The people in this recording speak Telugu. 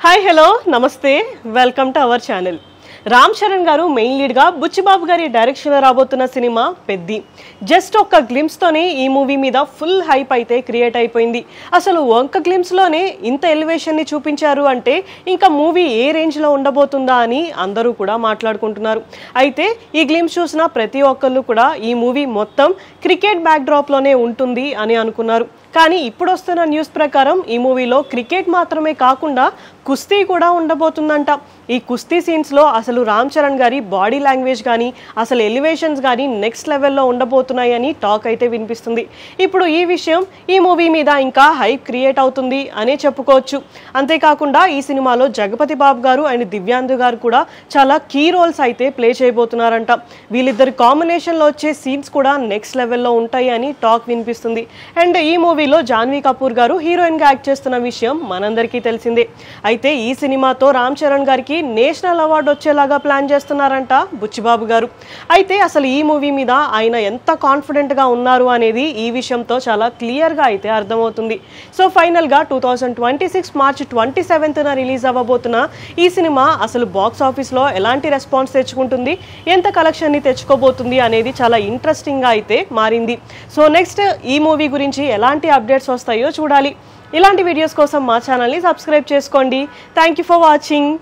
హాయ్ హలో నమస్తే welcome to our channel. Ram Charan గారు మెయిన్ లీడ్గా బుచ్చిబాబు గారి డైరెక్షన్లో రాబోతున్న సినిమా పెద్ది. జస్ట్ ఒక్క గ్లిమ్స్తోనే ఈ మూవీ మీద ఫుల్ హైప్ అయితే క్రియేట్ అయిపోయింది. అసలు ఒక్క గ్లిమ్స్లోనే ఇంత ఎలివేషన్ని చూపించారు అంటే ఇంకా మూవీ ఏ రేంజ్లో ఉండబోతుందా అని అందరూ కూడా మాట్లాడుకుంటున్నారు. అయితే ఈ గ్లిమ్స్ చూసిన ప్రతి ఒక్కళ్ళు కూడా ఈ మూవీ మొత్తం క్రికెట్ బ్యాక్డ్రాప్లోనే ఉంటుంది అని అనుకున్నారు. కానీ ఇప్పుడు వస్తున్న న్యూస్ ప్రకారం ఈ మూవీలో క్రికెట్ మాత్రమే కాకుండా కుస్తీ కూడా ఉండబోతుందంట. ఈ కుస్తీ సీన్స్లో అసలు రామ్ చరణ్ గారి బాడీ లాంగ్వేజ్ కానీ అసలు ఎలివేషన్స్ కానీ నెక్స్ట్ లెవెల్లో ఉండబోతున్నాయని టాక్ అయితే వినిపిస్తుంది. ఇప్పుడు ఈ విషయం ఈ మూవీ మీద ఇంకా హైప్ క్రియేట్ అవుతుంది అనే చెప్పుకోవచ్చు. అంతేకాకుండా ఈ సినిమాలో జగపతి బాబు గారు అండ్ దివ్యాందు గారు కూడా చాలా కీ రోల్స్ అయితే ప్లే చేయబోతున్నారంట. వీళ్ళిద్దరి కాంబినేషన్లో వచ్చే సీన్స్ కూడా నెక్స్ట్ లెవెల్లో ఉంటాయి అని టాక్ వినిపిస్తుంది. అండ్ ఈ మూవీలో జాన్వీ కపూర్ గారు హీరోయిన్గా యాక్ట్ చేస్తున్న విషయం మనందరికీ తెలిసిందే. అయితే ఈ సినిమాతో రామ్ చరణ్ గారికి నేషనల్ అవార్డు వచ్చేలాగా ప్లాన్ చేస్తున్నారంట బుచ్చిబాబు గారు. అయితే అసలు ఈ మూవీ మీద ఆయన ఎంత కాన్ఫిడెంట్గా ఉన్నారు అనేది ఈ విషయంతో చాలా క్లియర్గా అయితే అర్థమవుతుంది. సో ఫైనల్గా 2026 మార్చ్ 27న రిలీజ్ అవ్వబోతున్న ఈ సినిమా అసలు బాక్స్ ఆఫీస్లో ఎలాంటి రెస్పాన్స్ తెచ్చుకుంటుంది, ఎంత కలెక్షన్ని తెచ్చుకోబోతుంది అనేది చాలా ఇంట్రెస్టింగ్గా అయితే మారింది. సో నెక్స్ట్ ఈ మూవీ గురించి ఎలాంటి అప్డేట్స్ వస్తాయో చూడాలి. ఇలాంటి వీడియోస్ కోసం మా ఛానల్ని సబ్స్క్రైబ్ చేసుకోండి. Thank you for watching.